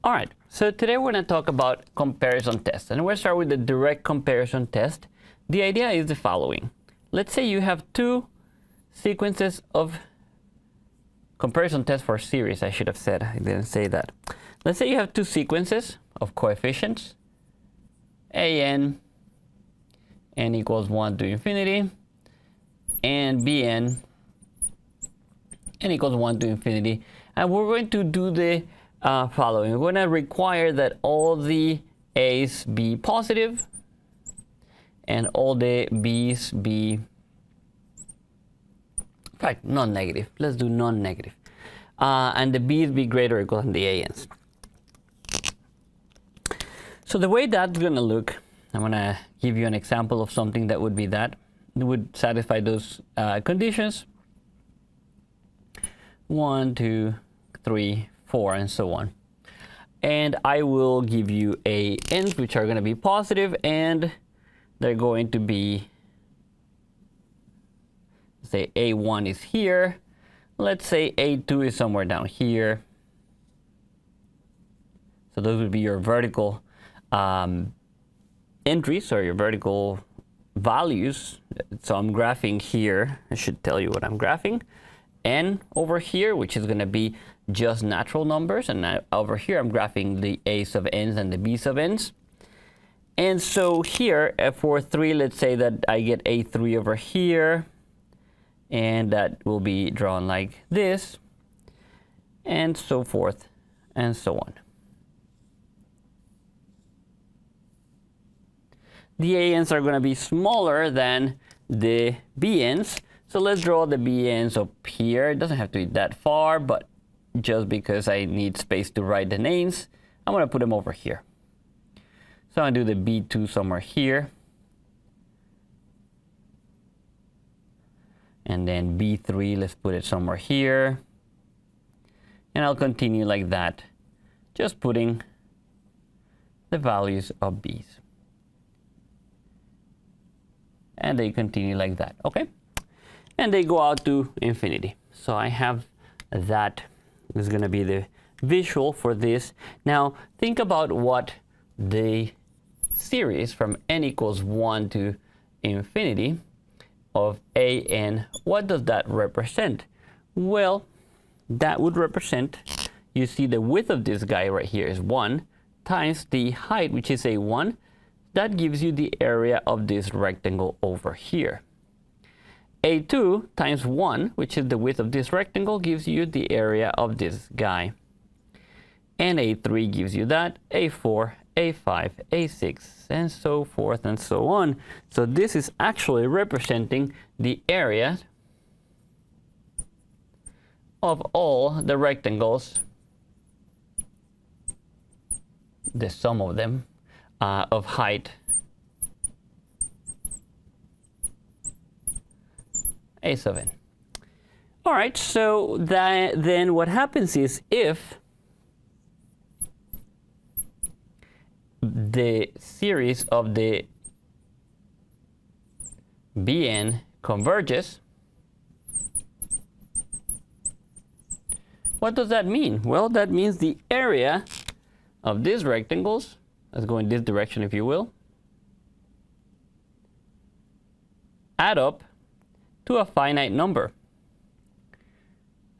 All right, so today we're going to talk about comparison tests, and we're going to start with the direct comparison test. The idea is the following. Let's say you have two sequences of comparison tests for series. I should have said, I didn't say that. Let's say you have two sequences of coefficients, an, n equals 1 to infinity, and bn, n equals 1 to infinity. And we're going to do the following. We're going to require that all the a's be positive and all the b's be, in fact, non-negative. Let's do non-negative. And the b's be greater or equal than the an's. So the way that's going to look, I'm going to give you an example of something that would be that. It would satisfy those conditions. 1, 2, 3, 4, and so on. And I will give you an's, which are going to be positive, and they're going to be, say a1 is here. Let's say a2 is somewhere down here. So those would be your vertical entries, or your vertical values. So I'm graphing here. I should tell you what I'm graphing. N over here, which is going to be just natural numbers, and over here I'm graphing the a's of n's and the b's of n's. And so here for 3, let's say that I get a3 over here, and that will be drawn like this, and so forth and so on. The an's are going to be smaller than the bn's. So let's draw the bn's up here. It doesn't have to be that far, but just because I need space to write the names, I'm going to put them over here. So I'm going to do the b2 somewhere here. And then b3, let's put it somewhere here. And I'll continue like that, just putting the values of b's. And they continue like that, okay? And they go out to infinity. So I have that. This is going to be the visual for this. Now, think about what the series from n equals 1 to infinity of an, what does that represent? Well, that would represent, you see the width of this guy right here is 1 times the height, which is a1. That gives you the area of this rectangle over here. A2 times 1, which is the width of this rectangle, gives you the area of this guy. And A3 gives you that, A4, A5, A6, and so forth and so on. So this is actually representing the area of all the rectangles, the sum of them, of height a sub n. All right, so then what happens is if the series of the bn converges, what does that mean? Well, that means the area of these rectangles, let's go in this direction if you will, add up to a finite number.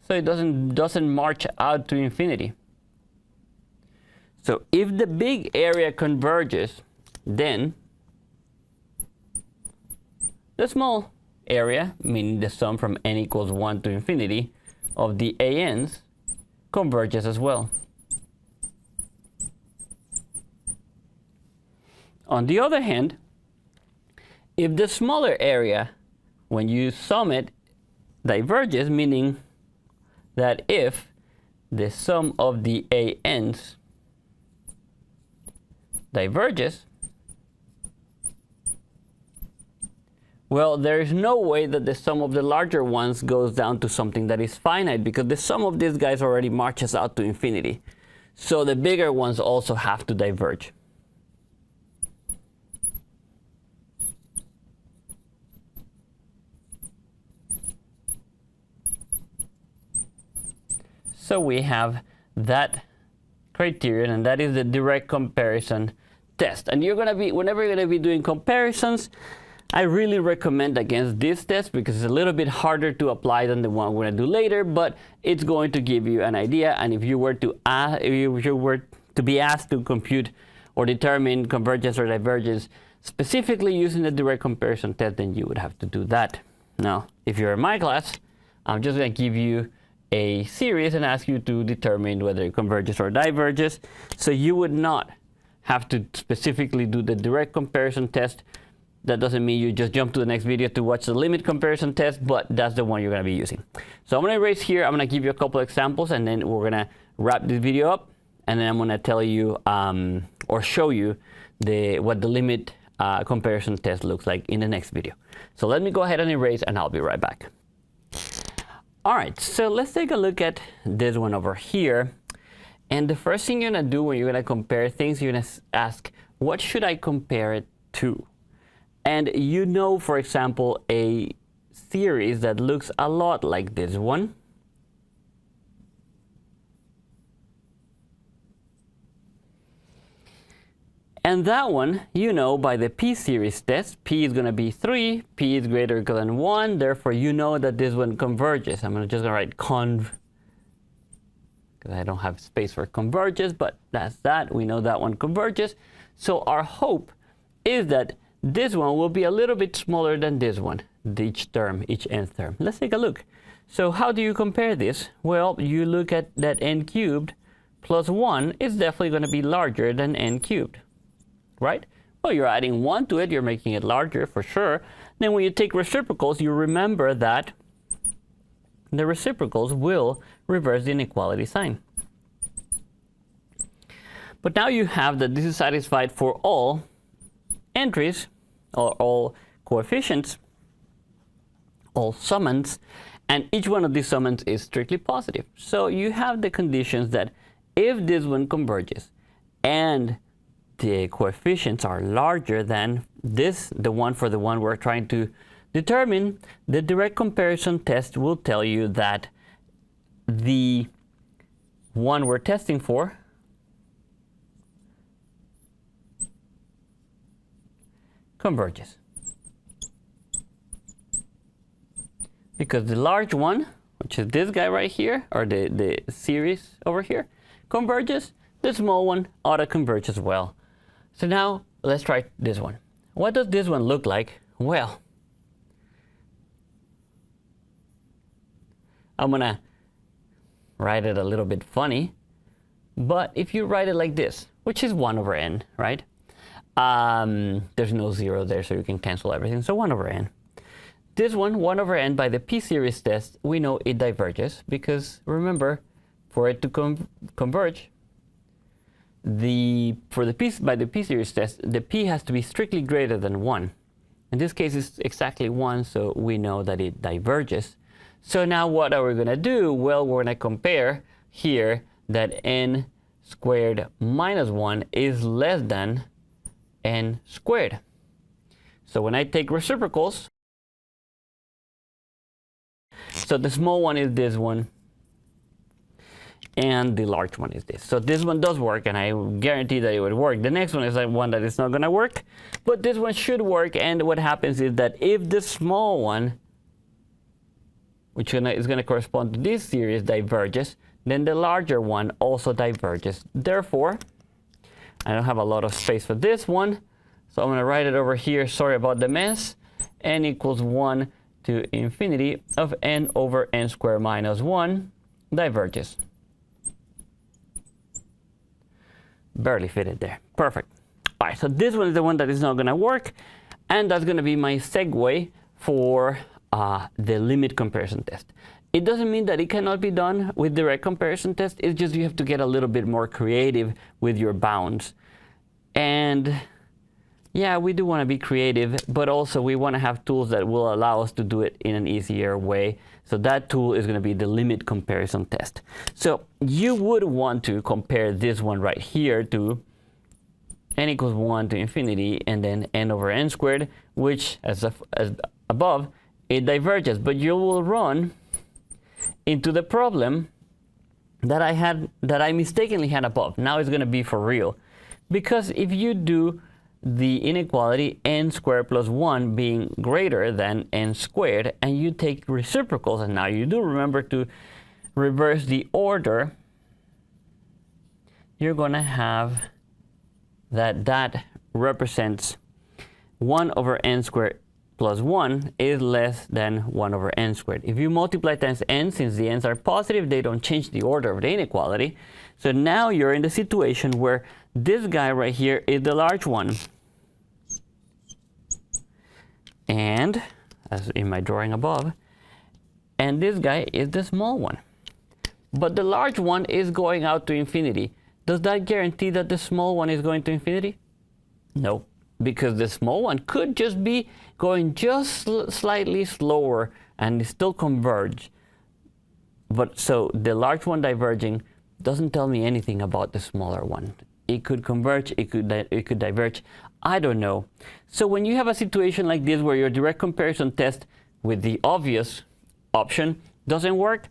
So it doesn't march out to infinity. So if the big area converges, then the small area, meaning the sum from n equals 1 to infinity of the an's, converges as well. On the other hand, if the smaller area, when you sum it, diverges, meaning that if the sum of the an's diverges, well, there is no way that the sum of the larger ones goes down to something that is finite, because the sum of these guys already marches out to infinity. So the bigger ones also have to diverge. So we have that criterion, and that is the direct comparison test. And whenever you're gonna be doing comparisons, I really recommend against this test because it's a little bit harder to apply than the one we're gonna do later, but it's going to give you an idea. And if you were to be asked to compute or determine convergence or divergence specifically using the direct comparison test, then you would have to do that. Now, if you're in my class, I'm just gonna give you a series and ask you to determine whether it converges or diverges. So you would not have to specifically do the direct comparison test. That doesn't mean you just jump to the next video to watch the limit comparison test, but that's the one you're going to be using. So I'm going to erase here. I'm going to give you a couple of examples, and then we're going to wrap this video up. And then I'm going to tell you or show you what the limit comparison test looks like in the next video. So let me go ahead and erase, and I'll be right back. All right, so let's take a look at this one over here. And the first thing you're going to do when you're going to compare things, you're going to ask, what should I compare it to? And you know, for example, a series that looks a lot like this one. And that one, you know, by the p-series test, p is going to be 3, p is greater or equal than 1. Therefore, you know that this one converges. I'm just going to write conv, because I don't have space for converges, but that's that. We know that one converges. So our hope is that this one will be a little bit smaller than this one, each nth term. Let's take a look. So how do you compare this? Well, you look at that n cubed plus 1 is definitely going to be larger than n cubed, right? Well, you're adding 1 to it, you're making it larger for sure. Then when you take reciprocals, you remember that the reciprocals will reverse the inequality sign. But now you have that this is satisfied for all entries, or all coefficients, all summands, and each one of these summands is strictly positive. So you have the conditions that if this one converges and the coefficients are larger than this, the one we're trying to determine, the direct comparison test will tell you that the one we're testing for converges. Because the large one, which is this guy right here, or the series over here, converges, the small one ought to converge as well. So now let's try this one. What does this one look like? Well, I'm gonna write it a little bit funny, but if you write it like this, which is 1 over n, right? There's no 0 there, so you can cancel everything. So 1 over n. This one, 1 over n, by the p-series test, we know it diverges because, remember, for it to converge, by the p-series test, the p has to be strictly greater than 1. In this case, it's exactly 1, so we know that it diverges. So now what are we going to do? Well, we're going to compare here that n squared minus 1 is less than n squared. So when I take reciprocals, so the small one is this one, and the large one is this. So this one does work, and I guarantee that it would work. The next one is the one that is not going to work, but this one should work. And what happens is that if the small one, which is going to correspond to this series, diverges, then the larger one also diverges. Therefore, I don't have a lot of space for this one, so I'm going to write it over here. Sorry about the mess. N equals 1 to infinity of n over n squared minus 1 diverges. Barely fit it there. Perfect. All right, so this one is the one that is not going to work, and that's going to be my segue for the limit comparison test. It doesn't mean that it cannot be done with direct comparison test. It's just you have to get a little bit more creative with your bounds. And yeah, we do want to be creative, but also we want to have tools that will allow us to do it in an easier way. So that tool is going to be the limit comparison test. So you would want to compare this one right here to n equals 1 to infinity, and then n over n squared, which as above, it diverges. But you will run into the problem that I mistakenly had above. Now it's going to be for real. Because if you do the inequality n squared plus 1 being greater than n squared, and you take reciprocals, and now you do remember to reverse the order, you're going to have that represents 1 over n squared plus 1 is less than 1 over n squared. If you multiply times n, since the n's are positive, they don't change the order of the inequality. So now you're in the situation where this guy right here is the large one. And, as in my drawing above, and this guy is the small one. But the large one is going out to infinity. Does that guarantee that the small one is going to infinity? No, because the small one could just be going just slightly slower and still converge. But so the large one diverging doesn't tell me anything about the smaller one. It could converge, it could diverge, I don't know. So when you have a situation like this where your direct comparison test with the obvious option doesn't work,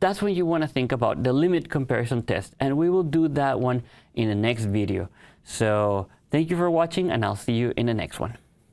that's when you want to think about the limit comparison test, and we will do that one in the next video. So thank you for watching, and I'll see you in the next one.